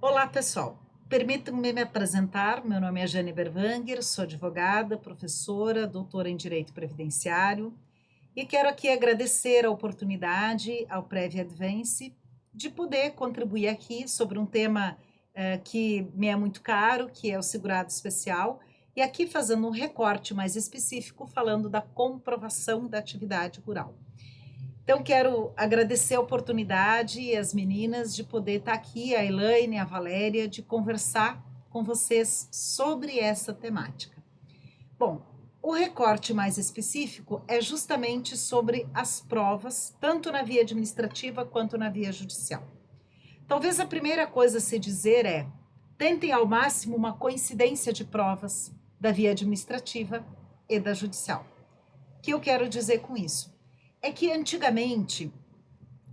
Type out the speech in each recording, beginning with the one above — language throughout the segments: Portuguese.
Olá, pessoal. Permitam-me me apresentar. Meu nome é Jane Berwanger, sou advogada, professora, doutora em Direito Previdenciário e quero aqui agradecer a oportunidade ao Prev Advance de poder contribuir aqui sobre um tema que me é muito caro, que é o segurado especial, e aqui fazendo um recorte mais específico falando da comprovação da atividade rural. Então, quero agradecer a oportunidade e as meninas de poder estar aqui, a Elaine, a Valéria, de conversar com vocês sobre essa temática. Bom, o recorte mais específico é justamente sobre as provas, tanto na via administrativa quanto na via judicial. Talvez a primeira coisa a se dizer é: tentem ao máximo uma coincidência de provas da via administrativa e da judicial. O que eu quero dizer com isso? É que antigamente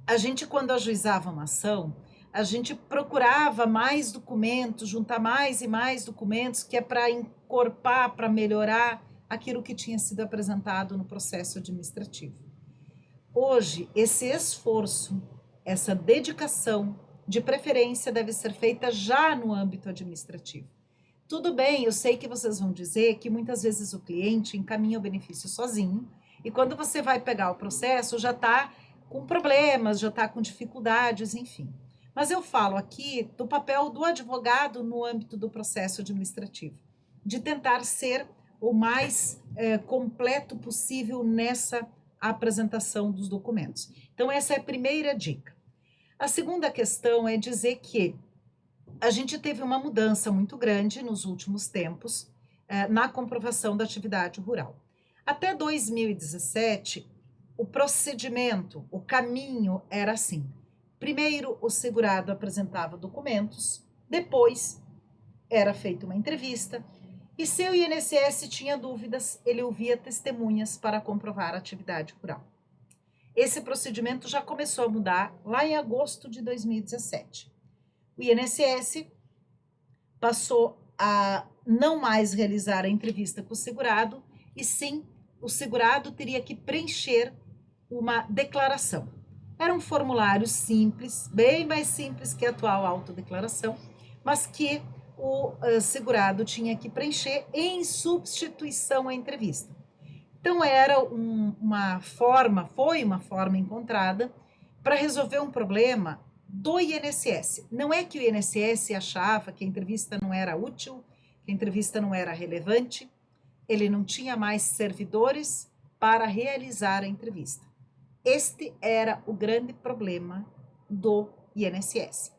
a gente, quando ajuizava uma ação, a gente procurava mais documentos, juntar mais e mais documentos, que é para encorpar, para melhorar aquilo que tinha sido apresentado no processo administrativo. Hoje, esse esforço, essa dedicação, de preferência, deve ser feita já no âmbito administrativo. Tudo bem, eu sei que vocês vão dizer que muitas vezes o cliente encaminha o benefício sozinho, e quando você vai pegar o processo, já está com problemas, já está com dificuldades, enfim. Mas eu falo aqui do papel do advogado no âmbito do processo administrativo, de tentar ser o mais completo possível nessa apresentação dos documentos. Então, essa é a primeira dica. A segunda questão é dizer que a gente teve uma mudança muito grande nos últimos tempos na comprovação da atividade rural. Até 2017, o procedimento, o caminho era assim: primeiro o segurado apresentava documentos, depois era feita uma entrevista, e se o INSS tinha dúvidas, ele ouvia testemunhas para comprovar a atividade rural. Esse procedimento já começou a mudar lá em agosto de 2017. O INSS passou a não mais realizar a entrevista com o segurado, e sim, o segurado teria que preencher uma declaração. Era um formulário simples, bem mais simples que a atual autodeclaração, mas que o segurado tinha que preencher em substituição à entrevista. Então, era foi uma forma encontrada para resolver um problema do INSS. Não é que o INSS achava que a entrevista não era útil, que a entrevista não era relevante, ele não tinha mais servidores para realizar a entrevista. Este era o grande problema do INSS.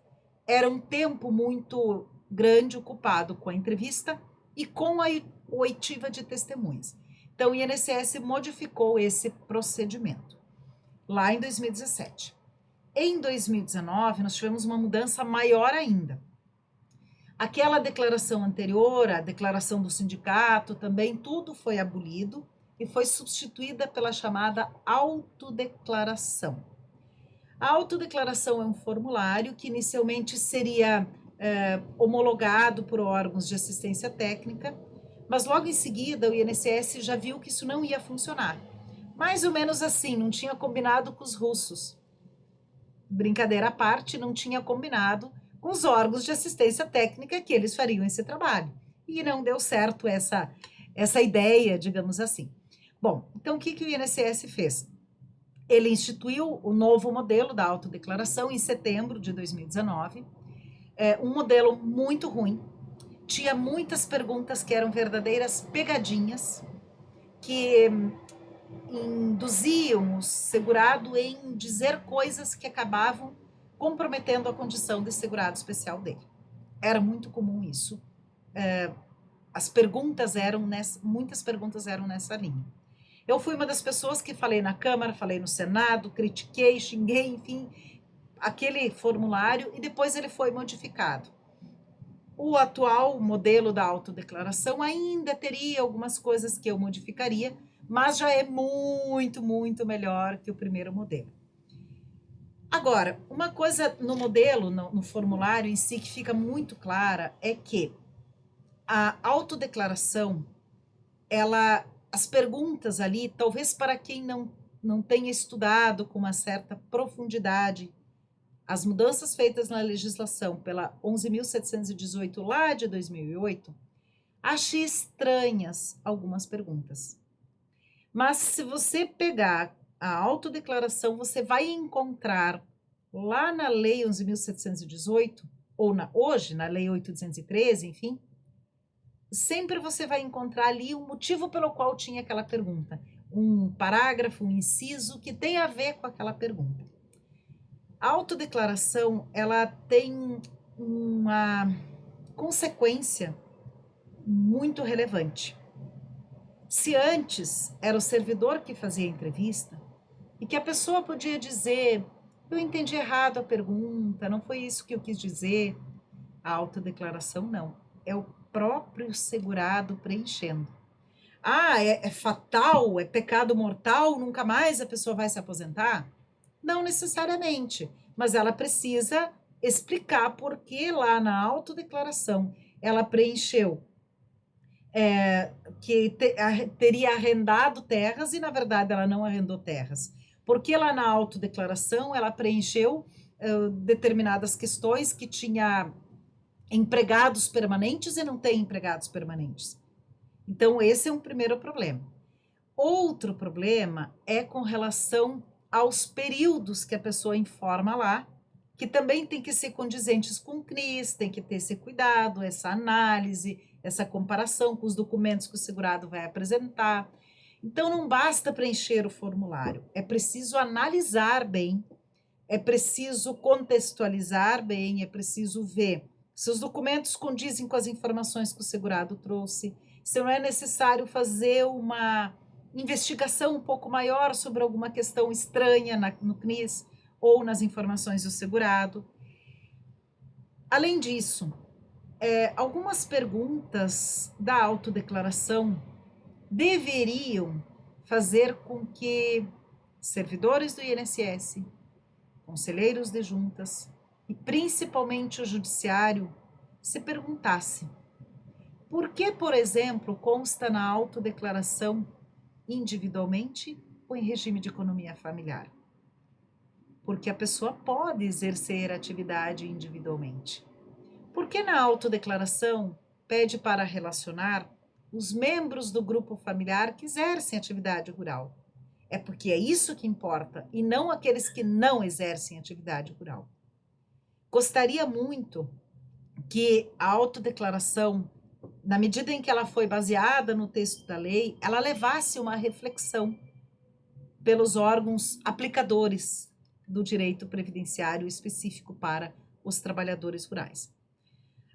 Era um tempo muito grande ocupado com a entrevista e com a oitiva de testemunhas. Então, o INSS modificou esse procedimento lá em 2017. Em 2019, nós tivemos uma mudança maior ainda. Aquela declaração anterior, a declaração do sindicato, também tudo foi abolido e foi substituída pela chamada autodeclaração. A autodeclaração é um formulário que inicialmente seria homologado por órgãos de assistência técnica, mas logo em seguida o INSS já viu que isso não ia funcionar. Mais ou menos assim, não tinha combinado com os russos. Brincadeira à parte, não tinha combinado com os órgãos de assistência técnica que eles fariam esse trabalho. E não deu certo essa ideia, digamos assim. Bom, então o que o INSS fez? Ele instituiu o novo modelo da autodeclaração em setembro de 2019, um modelo muito ruim, tinha muitas perguntas que eram verdadeiras pegadinhas, que induziam o segurado em dizer coisas que acabavam comprometendo a condição de segurado especial dele. Era muito comum isso. Muitas perguntas eram nessa linha. Eu fui uma das pessoas que falei na Câmara, falei no Senado, critiquei, xinguei, enfim, aquele formulário, e depois ele foi modificado. O atual modelo da autodeclaração ainda teria algumas coisas que eu modificaria, mas já é muito, muito melhor que o primeiro modelo. Agora, uma coisa no modelo, no formulário em si, que fica muito clara é que a autodeclaração, as perguntas ali, talvez para quem não tenha estudado com uma certa profundidade as mudanças feitas na legislação pela 11.718 lá de 2008, achei estranhas algumas perguntas. Mas se você pegar a autodeclaração, você vai encontrar lá na Lei 11.718, ou hoje na Lei 8.213, enfim, sempre você vai encontrar ali o motivo pelo qual tinha aquela pergunta. Um parágrafo, um inciso que tem a ver com aquela pergunta. A autodeclaração, ela tem uma consequência muito relevante. Se antes era o servidor que fazia a entrevista e que a pessoa podia dizer: eu entendi errado a pergunta, não foi isso que eu quis dizer, a autodeclaração não. É o próprio segurado preenchendo. Ah, é fatal, é pecado mortal, nunca mais a pessoa vai se aposentar? Não necessariamente, mas ela precisa explicar por que lá na autodeclaração ela preencheu que teria arrendado terras e, na verdade, ela não arrendou terras. Porque lá na autodeclaração ela preencheu determinadas questões que tinha empregados permanentes e não tem empregados permanentes. Então, esse é um primeiro problema. Outro problema é com relação aos períodos que a pessoa informa lá, que também tem que ser condizentes com o CNIS, tem que ter esse cuidado, essa análise, essa comparação com os documentos que o segurado vai apresentar. Então, não basta preencher o formulário, é preciso analisar bem, é preciso contextualizar bem, é preciso ver se os documentos condizem com as informações que o segurado trouxe, se não é necessário fazer uma investigação um pouco maior sobre alguma questão estranha no CNIS ou nas informações do segurado. Além disso, algumas perguntas da autodeclaração deveriam fazer com que servidores do INSS, conselheiros de juntas e principalmente o judiciário se perguntassem: por que, por exemplo, consta na autodeclaração individualmente ou em regime de economia familiar? Porque a pessoa pode exercer atividade individualmente. Por que na autodeclaração pede para relacionar os membros do grupo familiar que exercem atividade rural? É porque é isso que importa e não aqueles que não exercem atividade rural. Gostaria muito que a autodeclaração, na medida em que ela foi baseada no texto da lei, ela levasse uma reflexão pelos órgãos aplicadores do direito previdenciário específico para os trabalhadores rurais.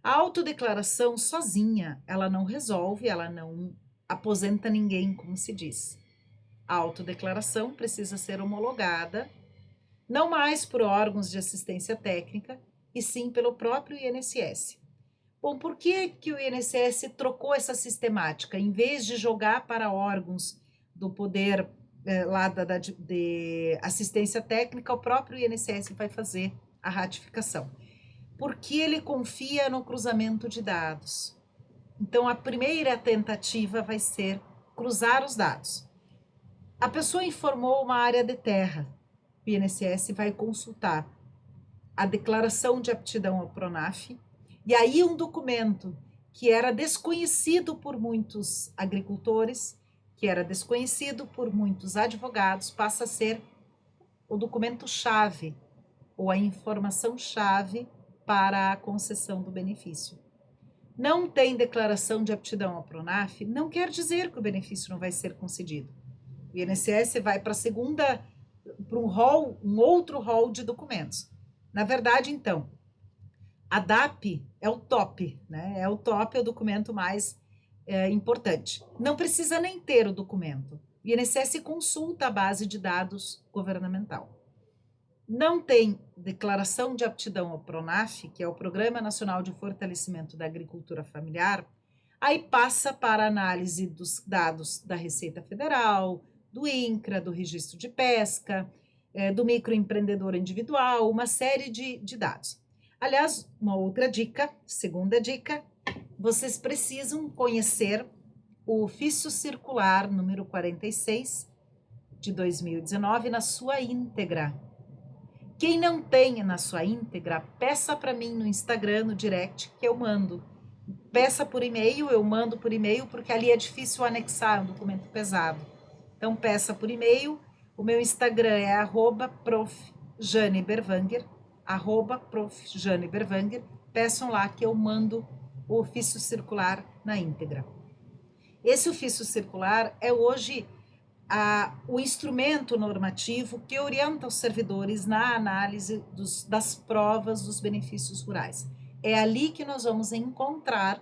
A autodeclaração sozinha, ela não resolve, ela não aposenta ninguém, como se diz. A autodeclaração precisa ser homologada, não mais por órgãos de assistência técnica, e sim pelo próprio INSS. Bom, por que o INSS trocou essa sistemática? Em vez de jogar para órgãos do poder lá de assistência técnica, o próprio INSS vai fazer a ratificação. Porque ele confia no cruzamento de dados. Então, a primeira tentativa vai ser cruzar os dados. A pessoa informou uma área de terra. O INSS vai consultar a declaração de aptidão ao PRONAF, e aí um documento que era desconhecido por muitos agricultores, que era desconhecido por muitos advogados, passa a ser o documento-chave, ou a informação-chave para a concessão do benefício. Não tem declaração de aptidão ao PRONAF, não quer dizer que o benefício não vai ser concedido. O INSS vai para um outro rol de documentos. Na verdade, então, a DAP é o top, né? É o top, é o documento mais importante. Não precisa nem ter o documento. O INSS consulta a base de dados governamental. Não tem declaração de aptidão ao PRONAF, que é o Programa Nacional de Fortalecimento da Agricultura Familiar, aí passa para análise dos dados da Receita Federal, do INCRA, do Registro de Pesca, do microempreendedor individual, uma série de dados. Aliás, uma outra dica, segunda dica, vocês precisam conhecer o ofício circular número 46 de 2019 na sua íntegra, Quem não tem na sua íntegra, peça para mim no Instagram, no direct, que eu mando. Peça por e-mail, eu mando por e-mail, porque ali é difícil anexar um documento pesado. Então, peça por e-mail. O meu Instagram é @prof.janeberwanger, @prof.janeberwanger. Peçam lá que eu mando o ofício circular na íntegra. Esse ofício circular é hoje o instrumento normativo que orienta os servidores na análise das provas dos benefícios rurais. É ali que nós vamos encontrar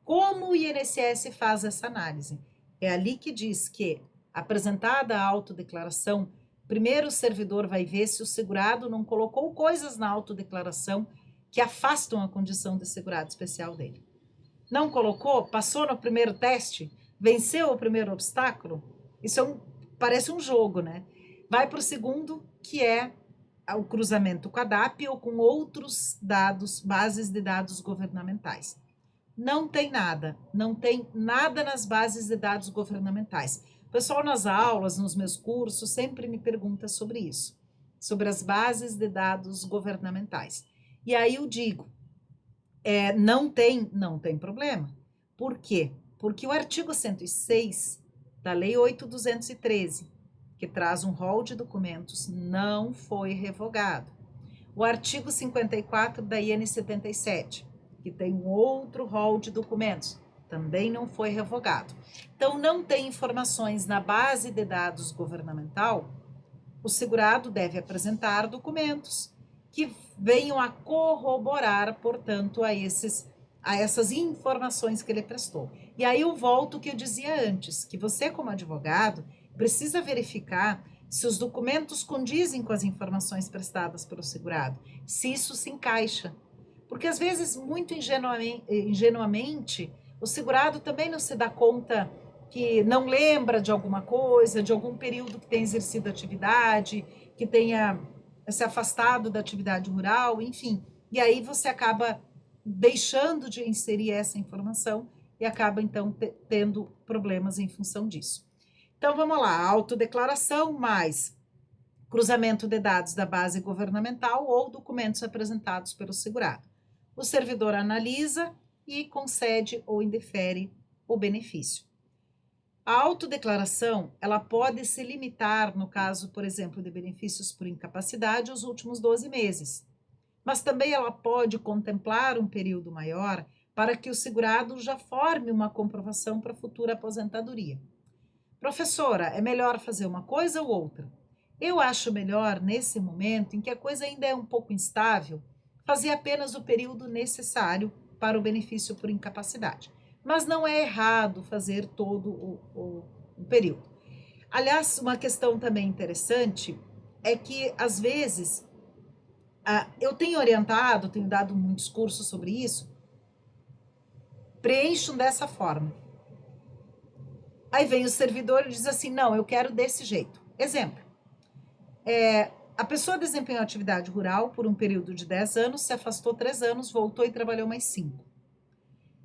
como o INSS faz essa análise. É ali que diz que, apresentada a autodeclaração, primeiro o servidor vai ver se o segurado não colocou coisas na autodeclaração que afastam a condição de segurado especial dele. Não colocou, passou no primeiro teste, venceu o primeiro obstáculo, isso parece um jogo, né? Vai para o segundo, que é o cruzamento com a DAP ou com outros dados, bases de dados governamentais. Não tem nada nas bases de dados governamentais. O pessoal nas aulas, nos meus cursos, sempre me pergunta sobre isso, sobre as bases de dados governamentais. E aí eu digo, não tem problema. Por quê? Porque o artigo 106 da Lei 8.213, que traz um rol de documentos, não foi revogado. O artigo 54 da IN 77, que tem um outro rol de documentos, também não foi revogado. Então, não tem informações na base de dados governamental, o segurado deve apresentar documentos que venham a corroborar, portanto, a essas informações que ele prestou. E aí eu volto ao que eu dizia antes, que você, como advogado, precisa verificar se os documentos condizem com as informações prestadas pelo segurado, se isso se encaixa. Porque às vezes, muito ingenuamente, o segurado também não se dá conta que não lembra de alguma coisa, de algum período que tenha exercido atividade, que tenha se afastado da atividade rural, enfim. E aí você acaba deixando de inserir essa informação e acaba, então, tendo problemas em função disso. Então, vamos lá, autodeclaração mais cruzamento de dados da base governamental ou documentos apresentados pelo segurado. O servidor analisa e concede ou indefere o benefício. A autodeclaração, ela pode se limitar, no caso, por exemplo, de benefícios por incapacidade, os últimos 12 meses. Mas também ela pode contemplar um período maior para que o segurado já forme uma comprovação para futura aposentadoria. Professora, é melhor fazer uma coisa ou outra? Eu acho melhor, nesse momento em que a coisa ainda é um pouco instável, fazer apenas o período necessário para o benefício por incapacidade. Mas não é errado fazer todo o período. Aliás, uma questão também interessante é que, às vezes, eu tenho orientado, tenho dado muitos cursos sobre isso, preencham dessa forma. Aí vem o servidor e diz assim, não, eu quero desse jeito. Exemplo, a pessoa desempenhou atividade rural por um período de 10 anos, se afastou 3 anos, voltou e trabalhou mais 5.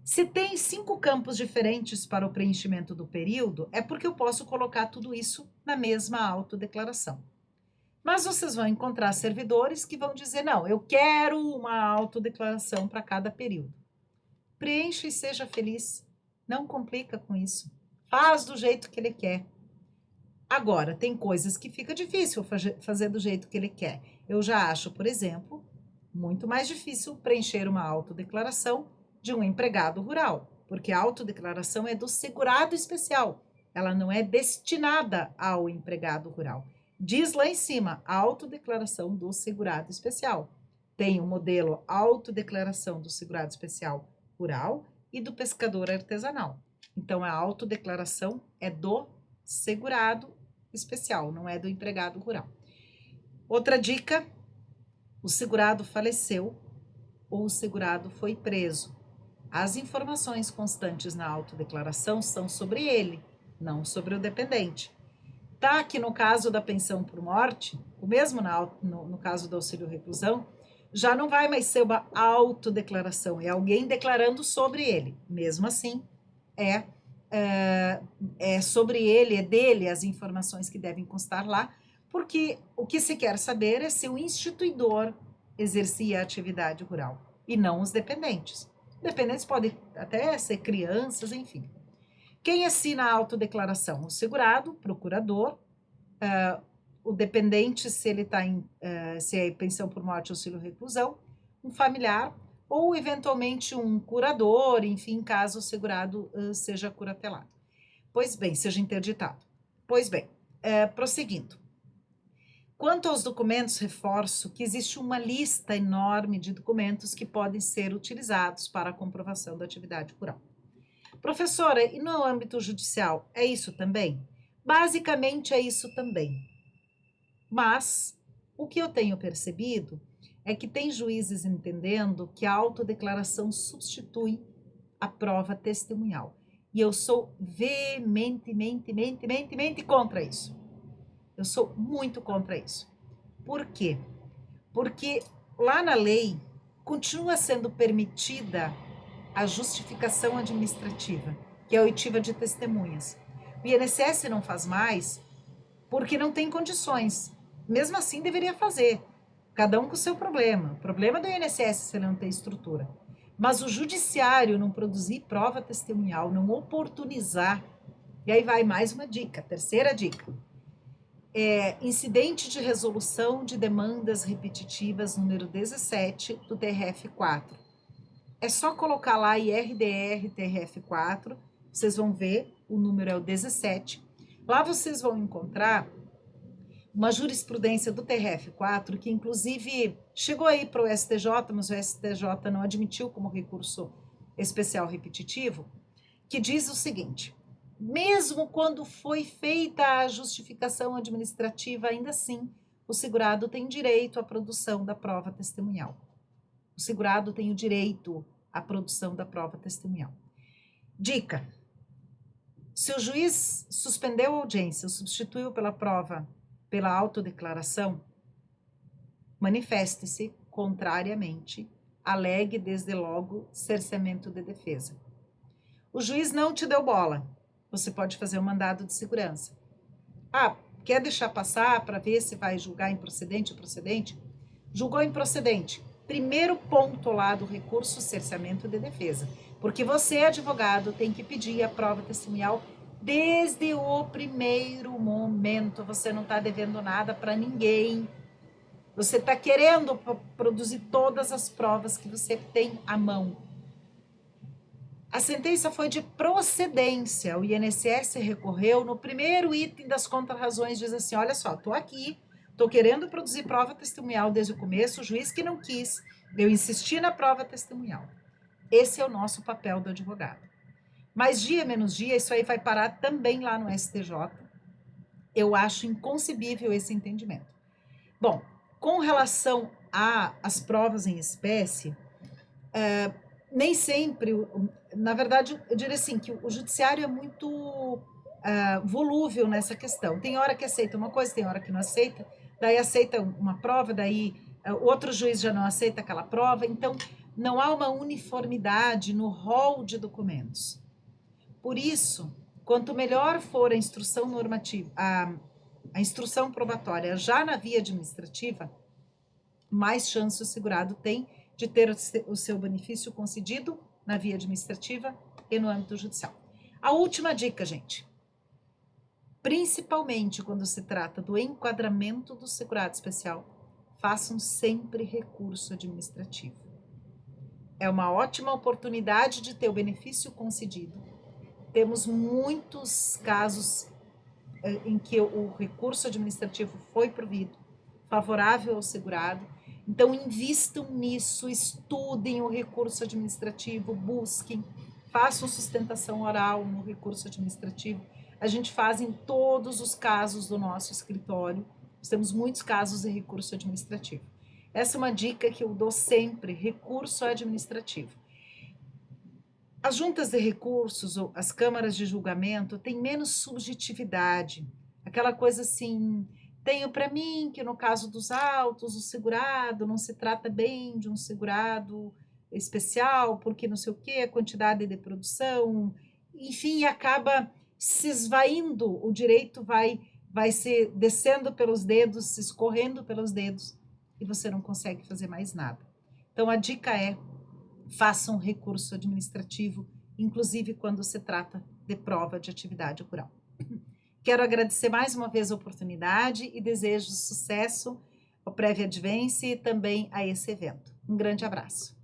Se tem 5 campos diferentes para o preenchimento do período, é porque eu posso colocar tudo isso na mesma autodeclaração. Mas vocês vão encontrar servidores que vão dizer, não, eu quero uma autodeclaração para cada período. Preencha e seja feliz. Não complica com isso. Faz do jeito que ele quer. Agora, tem coisas que fica difícil fazer do jeito que ele quer. Eu já acho, por exemplo, muito mais difícil preencher uma autodeclaração de um empregado rural, porque a autodeclaração é do segurado especial, ela não é destinada ao empregado rural. Diz lá em cima, autodeclaração do segurado especial. Tem o modelo autodeclaração do segurado especial rural e do pescador artesanal. Então, a autodeclaração é do segurado especial, não é do empregado rural. Outra dica, o segurado faleceu ou o segurado foi preso. As informações constantes na autodeclaração são sobre ele, não sobre o dependente. Tá que no caso da pensão por morte, o mesmo no caso do auxílio reclusão, já não vai mais ser uma autodeclaração, é alguém declarando sobre ele. Mesmo assim, é sobre ele, é dele as informações que devem constar lá, porque o que se quer saber é se o instituidor exercia a atividade rural e não os dependentes. Dependentes podem até ser crianças, enfim. Quem assina a autodeclaração? O segurado, o procurador, o dependente, se ele está em se é pensão por morte, auxílio reclusão, um familiar ou eventualmente um curador, enfim, caso o segurado seja curatelado. Pois bem, seja interditado. Pois bem, prosseguindo. Quanto aos documentos, reforço que existe uma lista enorme de documentos que podem ser utilizados para a comprovação da atividade rural. Professora, e no âmbito judicial, é isso também? Basicamente é isso também. Mas o que eu tenho percebido é que tem juízes entendendo que a autodeclaração substitui a prova testemunhal. E eu sou veementemente contra isso. Eu sou muito contra isso. Por quê? Porque lá na lei continua sendo permitida a justificação administrativa, que é a oitiva de testemunhas. O INSS não faz mais porque não tem condições. Mesmo assim, deveria fazer. Cada um com o seu problema. O problema do INSS se ele não tem estrutura. Mas o judiciário não produzir prova testemunhal, não oportunizar. E aí vai mais uma dica, terceira dica. Incidente de resolução de demandas repetitivas, número 17 do TRF4. É só colocar lá IRDR TRF4, vocês vão ver, o número é o 17. Lá vocês vão encontrar uma jurisprudência do TRF4, que inclusive chegou aí para o STJ, mas o STJ não admitiu como recurso especial repetitivo, que diz o seguinte: mesmo quando foi feita a justificação administrativa, ainda assim, o segurado tem direito à produção da prova testemunhal. O segurado tem o direito à produção da prova testemunhal. Dica: se o juiz suspendeu a audiência, substituiu pela prova, pela autodeclaração, manifeste-se contrariamente, alegue desde logo cerceamento de defesa. O juiz não te deu bola, você pode fazer um mandado de segurança. Quer deixar passar para ver se vai julgar improcedente ou procedente? Julgou improcedente. Primeiro ponto lá do recurso, cerceamento de defesa. Porque você, advogado, tem que pedir a prova testemunhal desde o primeiro momento. Você não está devendo nada para ninguém. Você está querendo produzir todas as provas que você tem à mão. A sentença foi de procedência. O INSS recorreu no primeiro item das contrarrazões, diz assim: olha só, estou aqui, estou querendo produzir prova testemunhal desde o começo, o juiz que não quis, eu insisti na prova testemunhal. Esse é o nosso papel do advogado. Mais dia, menos dia, isso aí vai parar também lá no STJ. Eu acho inconcebível esse entendimento. Bom, com relação às provas em espécie, nem sempre, na verdade, eu diria assim, que o judiciário é muito volúvel nessa questão. Tem hora que aceita uma coisa, tem hora que não aceita, daí aceita uma prova, daí outro juiz já não aceita aquela prova, então não há uma uniformidade no rol de documentos. Por isso, quanto melhor for a instrução normativa, a instrução probatória já na via administrativa, mais chance o segurado tem de ter o seu benefício concedido na via administrativa e no âmbito judicial. A última dica, gente, principalmente quando se trata do enquadramento do segurado especial, façam sempre recurso administrativo. É uma ótima oportunidade de ter o benefício concedido. Temos muitos casos em que o recurso administrativo foi provido, favorável ao segurado. Então, invistam nisso, estudem o recurso administrativo, busquem, façam sustentação oral no recurso administrativo. A gente faz em todos os casos do nosso escritório. Nós temos muitos casos de recurso administrativo. Essa é uma dica que eu dou sempre, recurso administrativo. As juntas de recursos, ou as câmaras de julgamento, têm menos subjetividade. Aquela coisa assim, tenho para mim que no caso dos autos, o segurado não se trata bem de um segurado especial, porque não sei o quê, a quantidade de produção, enfim, acaba se esvaindo, o direito vai vai se descendo pelos dedos, se escorrendo pelos dedos, e você não consegue fazer mais nada. Então, a dica é: faça um recurso administrativo, inclusive quando se trata de prova de atividade rural. Quero agradecer mais uma vez a oportunidade e desejo sucesso ao Prévia Advance e também a esse evento. Um grande abraço.